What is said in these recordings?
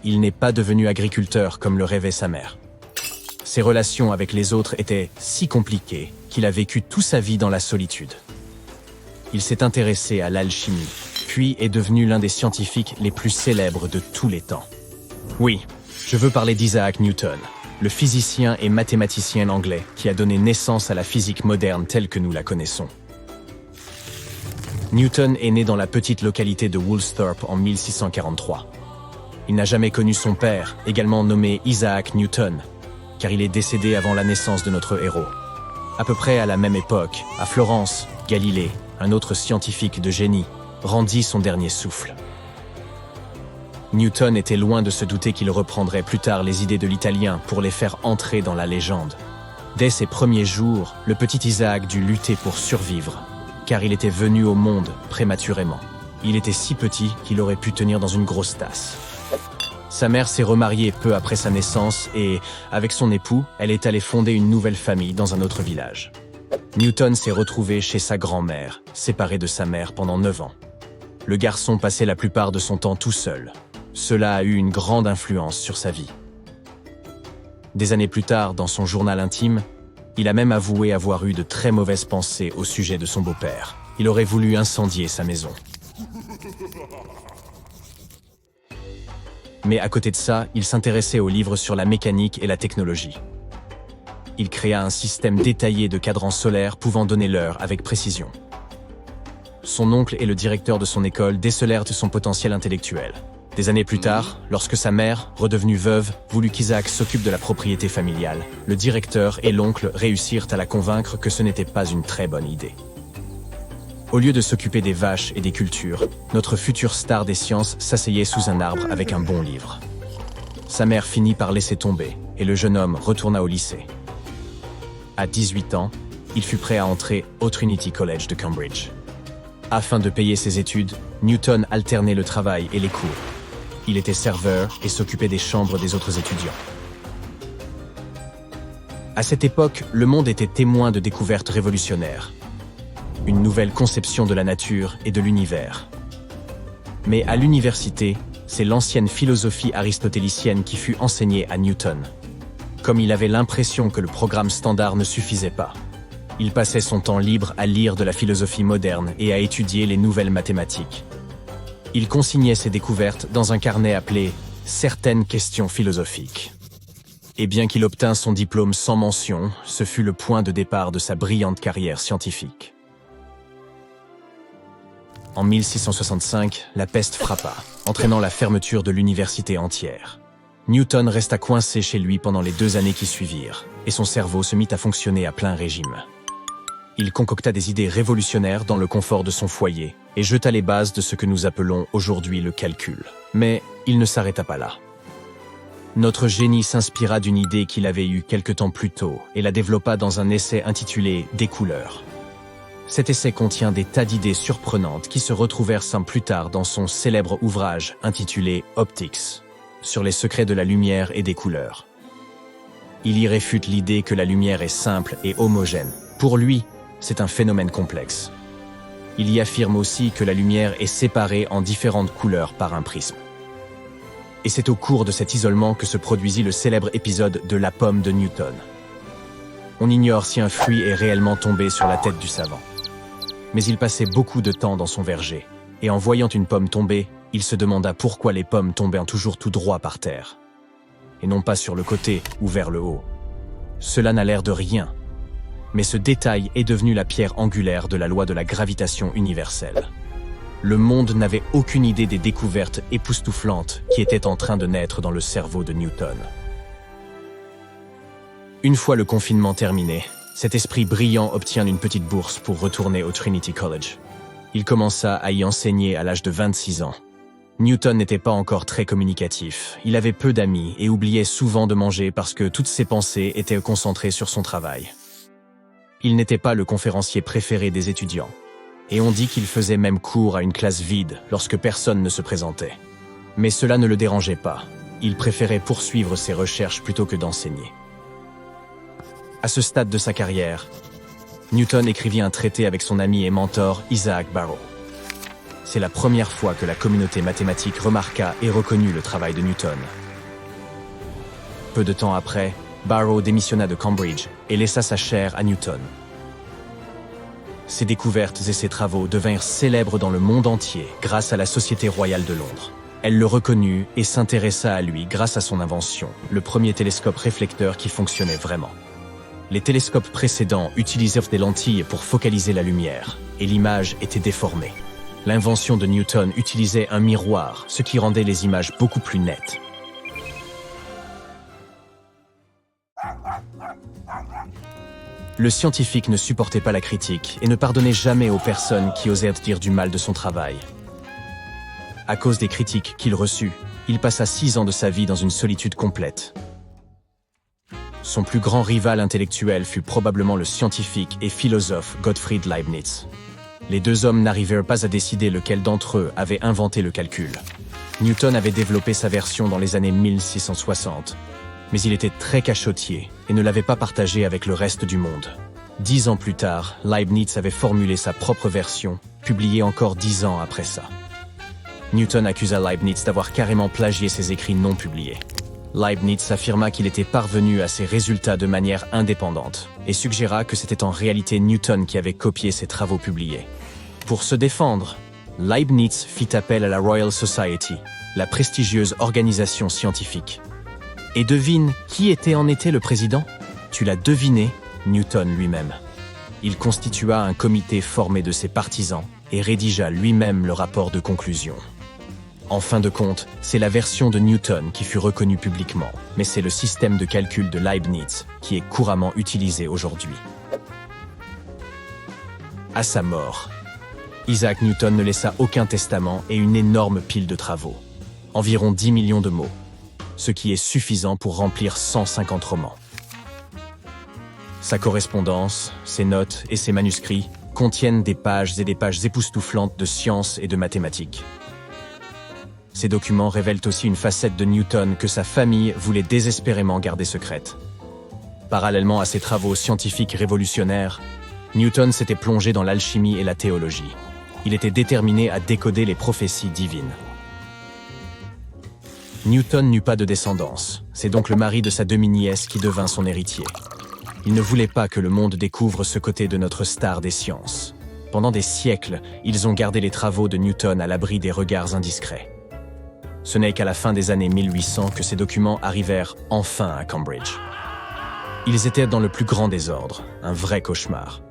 il n'est pas devenu agriculteur comme le rêvait sa mère. Ses relations avec les autres étaient si compliquées qu'il a vécu toute sa vie dans la solitude. Il s'est intéressé à l'alchimie, puis est devenu l'un des scientifiques les plus célèbres de tous les temps. Oui, je veux parler d'Isaac Newton, le physicien et mathématicien anglais qui a donné naissance à la physique moderne telle que nous la connaissons. Newton est né dans la petite localité de Woolsthorpe en 1643. Il n'a jamais connu son père, également nommé Isaac Newton, car il est décédé avant la naissance de notre héros. À peu près à la même époque, à Florence, Galilée, un autre scientifique de génie, rendit son dernier souffle. Newton était loin de se douter qu'il reprendrait plus tard les idées de l'italien pour les faire entrer dans la légende. Dès ses premiers jours, le petit Isaac dut lutter pour survivre, car il était venu au monde prématurément. Il était si petit qu'il aurait pu tenir dans une grosse tasse. Sa mère s'est remariée peu après sa naissance et, avec son époux, elle est allée fonder une nouvelle famille dans un autre village. Newton s'est retrouvé chez sa grand-mère, séparé de sa mère pendant 9 ans. Le garçon passait la plupart de son temps tout seul. Cela a eu une grande influence sur sa vie. Des années plus tard, dans son journal intime, il a même avoué avoir eu de très mauvaises pensées au sujet de son beau-père. Il aurait voulu incendier sa maison. Mais à côté de ça, il s'intéressait aux livres sur la mécanique et la technologie. Il créa un système détaillé de cadrans solaires pouvant donner l'heure avec précision. Son oncle et le directeur de son école décelèrent son potentiel intellectuel. Des années plus tard, lorsque sa mère, redevenue veuve, voulut qu'Isaac s'occupe de la propriété familiale, le directeur et l'oncle réussirent à la convaincre que ce n'était pas une très bonne idée. Au lieu de s'occuper des vaches et des cultures, notre future star des sciences s'asseyait sous un arbre avec un bon livre. Sa mère finit par laisser tomber, et le jeune homme retourna au lycée. À 18 ans, il fut prêt à entrer au Trinity College de Cambridge. Afin de payer ses études, Newton alternait le travail et les cours. Il était serveur et s'occupait des chambres des autres étudiants. À cette époque, le monde était témoin de découvertes révolutionnaires. Une nouvelle conception de la nature et de l'univers. Mais à l'université, c'est l'ancienne philosophie aristotélicienne qui fut enseignée à Newton. Comme il avait l'impression que le programme standard ne suffisait pas, il passait son temps libre à lire de la philosophie moderne et à étudier les nouvelles mathématiques. Il consignait ses découvertes dans un carnet appelé « Certaines questions philosophiques ». Et bien qu'il obtint son diplôme sans mention, ce fut le point de départ de sa brillante carrière scientifique. En 1665, la peste frappa, entraînant la fermeture de l'université entière. Newton resta coincé chez lui pendant les 2 années qui suivirent, et son cerveau se mit à fonctionner à plein régime. Il concocta des idées révolutionnaires dans le confort de son foyer, et jeta les bases de ce que nous appelons aujourd'hui le calcul. Mais il ne s'arrêta pas là. Notre génie s'inspira d'une idée qu'il avait eue quelque temps plus tôt, et la développa dans un essai intitulé « Des couleurs ». Cet essai contient des tas d'idées surprenantes qui se retrouvèrent plus tard dans son célèbre ouvrage intitulé « Optics », sur les secrets de la lumière et des couleurs. Il y réfute l'idée que la lumière est simple et homogène. Pour lui, c'est un phénomène complexe. Il y affirme aussi que la lumière est séparée en différentes couleurs par un prisme. Et c'est au cours de cet isolement que se produisit le célèbre épisode de la pomme de Newton. On ignore si un fruit est réellement tombé sur la tête du savant. Mais il passait beaucoup de temps dans son verger, et en voyant une pomme tomber, il se demanda pourquoi les pommes tombaient toujours tout droit par terre, et non pas sur le côté ou vers le haut. Cela n'a l'air de rien, mais ce détail est devenu la pierre angulaire de la loi de la gravitation universelle. Le monde n'avait aucune idée des découvertes époustouflantes qui étaient en train de naître dans le cerveau de Newton. Une fois le confinement terminé, cet esprit brillant obtient une petite bourse pour retourner au Trinity College. Il commença à y enseigner à l'âge de 26 ans. Newton n'était pas encore très communicatif, il avait peu d'amis et oubliait souvent de manger parce que toutes ses pensées étaient concentrées sur son travail. Il n'était pas le conférencier préféré des étudiants, et on dit qu'il faisait même cours à une classe vide lorsque personne ne se présentait. Mais cela ne le dérangeait pas, il préférait poursuivre ses recherches plutôt que d'enseigner. À ce stade de sa carrière, Newton écrivit un traité avec son ami et mentor Isaac Barrow. C'est la première fois que la communauté mathématique remarqua et reconnut le travail de Newton. Peu de temps après, Barrow démissionna de Cambridge et laissa sa chaire à Newton. Ses découvertes et ses travaux devinrent célèbres dans le monde entier grâce à la Société royale de Londres. Elle le reconnut et s'intéressa à lui grâce à son invention, le premier télescope réflecteur qui fonctionnait vraiment. Les télescopes précédents utilisaient des lentilles pour focaliser la lumière, et l'image était déformée. L'invention de Newton utilisait un miroir, ce qui rendait les images beaucoup plus nettes. Le scientifique ne supportait pas la critique et ne pardonnait jamais aux personnes qui osaient dire du mal de son travail. À cause des critiques qu'il reçut, il passa 6 ans de sa vie dans une solitude complète. Son plus grand rival intellectuel fut probablement le scientifique et philosophe Gottfried Leibniz. Les deux hommes n'arrivèrent pas à décider lequel d'entre eux avait inventé le calcul. Newton avait développé sa version dans les années 1660, mais il était très cachotier et ne l'avait pas partagé avec le reste du monde. 10 ans plus tard, Leibniz avait formulé sa propre version, publiée encore 10 ans après ça. Newton accusa Leibniz d'avoir carrément plagié ses écrits non publiés. Leibniz affirma qu'il était parvenu à ses résultats de manière indépendante et suggéra que c'était en réalité Newton qui avait copié ses travaux publiés. Pour se défendre, Leibniz fit appel à la Royal Society, la prestigieuse organisation scientifique. Et devine qui en était le président? Tu l'as deviné, Newton lui-même. Il constitua un comité formé de ses partisans et rédigea lui-même le rapport de conclusion. En fin de compte, c'est la version de Newton qui fut reconnue publiquement, mais c'est le système de calcul de Leibniz qui est couramment utilisé aujourd'hui. À sa mort, Isaac Newton ne laissa aucun testament et une énorme pile de travaux, environ 10 millions de mots, ce qui est suffisant pour remplir 150 romans. Sa correspondance, ses notes et ses manuscrits contiennent des pages et des pages époustouflantes de sciences et de mathématiques. Ces documents révèlent aussi une facette de Newton que sa famille voulait désespérément garder secrète. Parallèlement à ses travaux scientifiques révolutionnaires, Newton s'était plongé dans l'alchimie et la théologie. Il était déterminé à décoder les prophéties divines. Newton n'eut pas de descendance, c'est donc le mari de sa demi-nièce qui devint son héritier. Il ne voulait pas que le monde découvre ce côté de notre star des sciences. Pendant des siècles, ils ont gardé les travaux de Newton à l'abri des regards indiscrets. Ce n'est qu'à la fin des années 1800 que ces documents arrivèrent enfin à Cambridge. Ils étaient dans le plus grand désordre, un vrai cauchemar.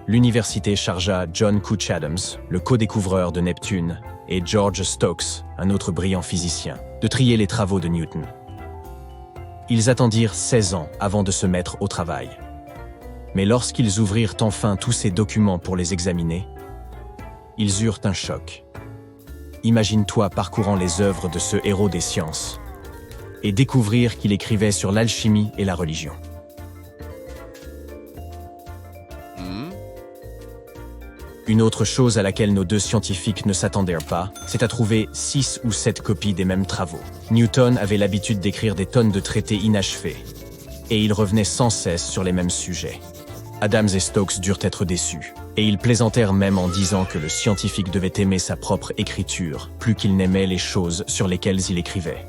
L'université chargea John Couch Adams, le co-découvreur de Neptune, et George Stokes, un autre brillant physicien, de trier les travaux de Newton. Ils attendirent 16 ans avant de se mettre au travail. Mais lorsqu'ils ouvrirent enfin tous ces documents pour les examiner, ils eurent un choc. Imagine-toi parcourant les œuvres de ce héros des sciences et découvrir qu'il écrivait sur l'alchimie et la religion. Une autre chose à laquelle nos deux scientifiques ne s'attendirent pas, c'est à trouver 6 ou 7 copies des mêmes travaux. Newton avait l'habitude d'écrire des tonnes de traités inachevés, et il revenait sans cesse sur les mêmes sujets. Adams et Stokes durent être déçus, et ils plaisantèrent même en disant que le scientifique devait aimer sa propre écriture, plus qu'il n'aimait les choses sur lesquelles il écrivait.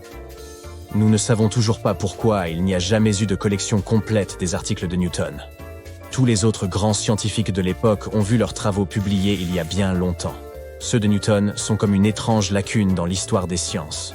Nous ne savons toujours pas pourquoi il n'y a jamais eu de collection complète des articles de Newton. Tous les autres grands scientifiques de l'époque ont vu leurs travaux publiés il y a bien longtemps. Ceux de Newton sont comme une étrange lacune dans l'histoire des sciences.